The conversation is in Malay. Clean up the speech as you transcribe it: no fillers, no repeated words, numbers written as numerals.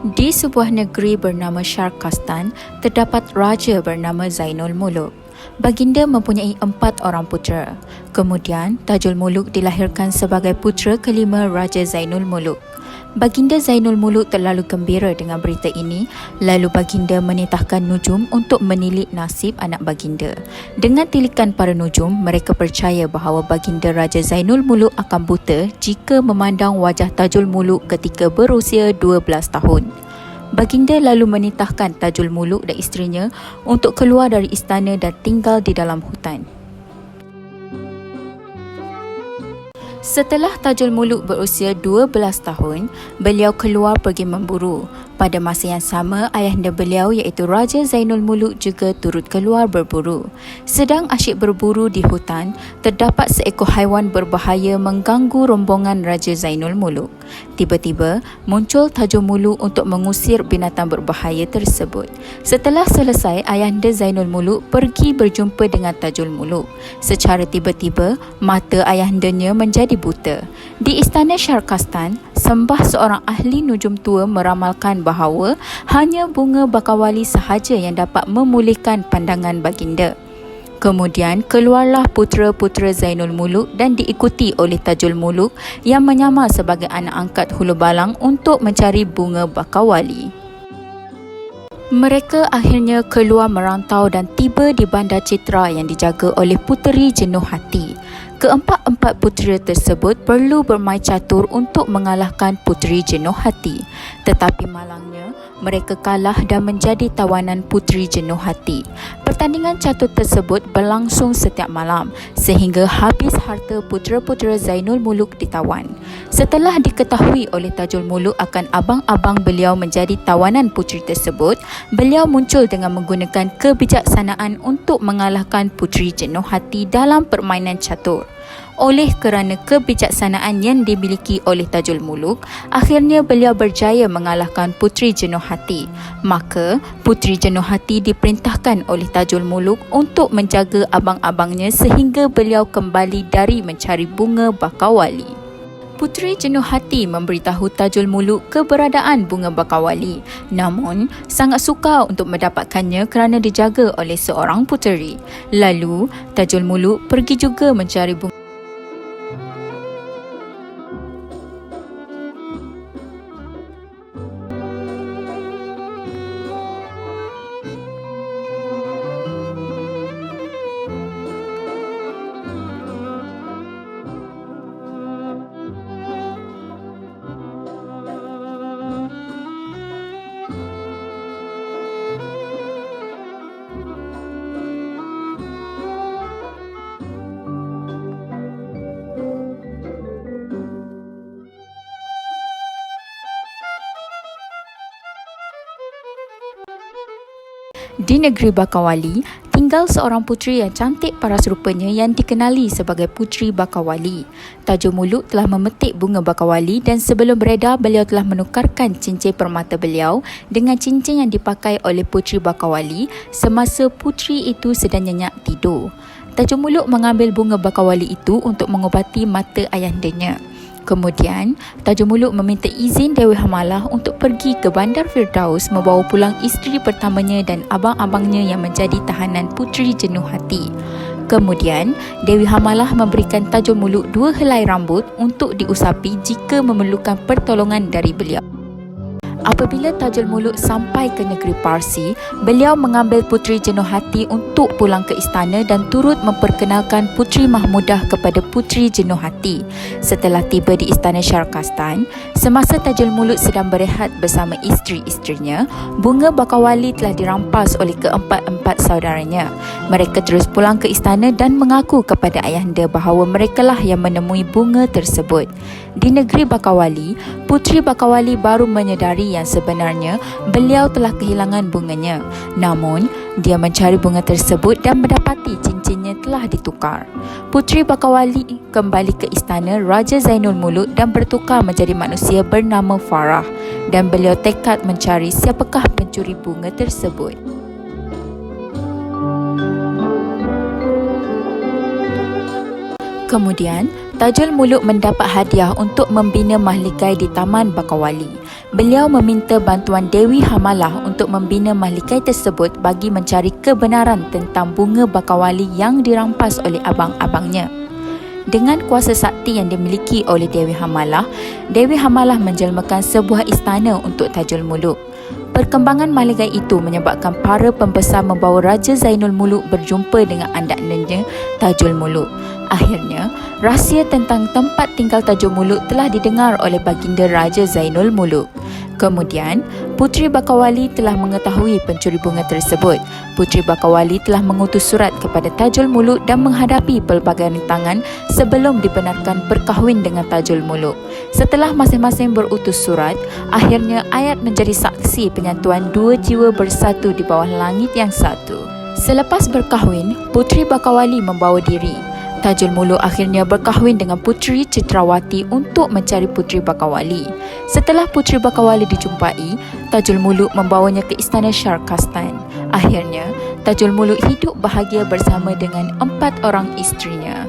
Di sebuah negeri bernama Syarkastan, terdapat raja bernama Zainul Muluk. Baginda mempunyai 4 orang putera. Kemudian, Tajul Muluk dilahirkan sebagai putera kelima Raja Zainul Muluk. Baginda Zainul Muluk terlalu gembira dengan berita ini, lalu baginda menitahkan nujum untuk menilik nasib anak baginda. Dengan tilikan para nujum, mereka percaya bahawa baginda Raja Zainul Muluk akan buta jika memandang wajah Tajul Muluk ketika berusia 12 tahun. Baginda lalu menitahkan Tajul Muluk dan isterinya untuk keluar dari istana dan tinggal di dalam hutan. Setelah Tajul Muluk berusia 12 tahun, beliau keluar pergi memburu. Pada masa yang sama, ayahanda beliau iaitu Raja Zainul Muluk juga turut keluar berburu. Sedang asyik berburu di hutan, terdapat seekor haiwan berbahaya mengganggu rombongan Raja Zainul Muluk. Tiba-tiba, muncul Tajul Muluk untuk mengusir binatang berbahaya tersebut. Setelah selesai, ayahanda Zainul Muluk pergi berjumpa dengan Tajul Muluk. Secara tiba-tiba, mata ayahandanya menjadi buta. Di istana Syarkastan, sembah seorang ahli nujum tua meramalkan bahawa hanya bunga bakawali sahaja yang dapat memulihkan pandangan baginda. Kemudian keluarlah putera-putera Zainul Muluk dan diikuti oleh Tajul Muluk yang menyamar sebagai anak angkat Hulu Balang untuk mencari bunga bakawali. Mereka akhirnya keluar merantau dan tiba di Bandar Citra yang dijaga oleh Puteri Jenuh Hati. Keempat-empat putera tersebut perlu bermain catur untuk mengalahkan Puteri Jenuh Hati. Tetapi malangnya, mereka kalah dan menjadi tawanan Puteri Jenuh Hati. Pertandingan catur tersebut berlangsung setiap malam sehingga habis harta putera-putera Zainul Muluk ditawan. Setelah diketahui oleh Tajul Muluk akan abang-abang beliau menjadi tawanan puteri tersebut, beliau muncul dengan menggunakan kebijaksanaan untuk mengalahkan Puteri Jenuh Hati dalam permainan catur. Oleh kerana kebijaksanaan yang dimiliki oleh Tajul Muluk, akhirnya beliau berjaya mengalahkan Puteri Jenuh Hati. Maka, Puteri Jenuh Hati diperintahkan oleh Tajul Muluk untuk menjaga abang-abangnya sehingga beliau kembali dari mencari bunga bakawali. Puteri Jenuh Hati memberitahu Tajul Muluk keberadaan bunga bakawali, namun sangat sukar untuk mendapatkannya kerana dijaga oleh seorang puteri. Lalu, Tajul Muluk pergi juga mencari bunga. Di negeri Bakawali, tinggal seorang puteri yang cantik paras rupanya yang dikenali sebagai Puteri Bakawali. Tajul Muluk telah memetik bunga bakawali dan sebelum beredar beliau telah menukarkan cincin permata beliau dengan cincin yang dipakai oleh Puteri Bakawali semasa puteri itu sedang nyenyak tidur. Tajul Muluk mengambil bunga bakawali itu untuk mengubati mata ayahandanya. Kemudian, Tajul Muluk meminta izin Dewi Hamalah untuk pergi ke Bandar Firdaus membawa pulang isteri pertamanya dan abang-abangnya yang menjadi tahanan Puteri Jenuh Hati. Kemudian, Dewi Hamalah memberikan Tajul Muluk 2 helai rambut untuk diusapi jika memerlukan pertolongan dari beliau. Apabila Tajul Muluk sampai ke negeri Parsi, beliau mengambil Puteri Jenuh Hati untuk pulang ke istana dan turut memperkenalkan Puteri Mahmudah kepada Puteri Jenuh Hati. Setelah tiba di istana Syarkastan, semasa Tajul Muluk sedang berehat bersama isteri-isterinya, bunga bakawali telah dirampas oleh keempat-empat saudaranya. Mereka terus pulang ke istana dan mengaku kepada ayahanda bahawa merekalah yang menemui bunga tersebut. Di negeri Bakawali, Puteri Bakawali baru menyedari yang sebenarnya beliau telah kehilangan bunganya. Namun, dia mencari bunga tersebut dan mendapati cincinnya telah ditukar. Puteri Bakawali kembali ke istana Raja Zainul Muluk dan bertukar menjadi manusia bernama Farah, dan beliau tekad mencari siapakah pencuri bunga tersebut. Kemudian, Tajul Muluk mendapat hadiah untuk membina mahligai di Taman Bakawali. Beliau meminta bantuan Dewi Hamalah untuk membina mahligai tersebut bagi mencari kebenaran tentang bunga Bakawali yang dirampas oleh abang-abangnya. Dengan kuasa sakti yang dimiliki oleh Dewi Hamalah menjelmakan sebuah istana untuk Tajul Muluk. Perkembangan mahligai itu menyebabkan para pembesar membawa Raja Zainul Muluk berjumpa dengan anak-anaknya Tajul Muluk. Akhirnya, rahsia tentang tempat tinggal Tajul Muluk telah didengar oleh baginda Raja Zainul Muluk. Kemudian, Puteri Bakawali telah mengetahui pencuri bunga tersebut. Puteri Bakawali telah mengutus surat kepada Tajul Muluk dan menghadapi pelbagai rintangan sebelum dibenarkan berkahwin dengan Tajul Muluk. Setelah masing-masing berutus surat, akhirnya ayat menjadi saksi penyatuan dua jiwa bersatu di bawah langit yang satu. Selepas berkahwin, Puteri Bakawali membawa diri. Tajul Muluk akhirnya berkahwin dengan Puteri Citrawati untuk mencari Puteri Bakawali. Setelah Puteri Bakawali dijumpai, Tajul Muluk membawanya ke istana Syarkastan. Akhirnya, Tajul Muluk hidup bahagia bersama dengan 4 orang isterinya.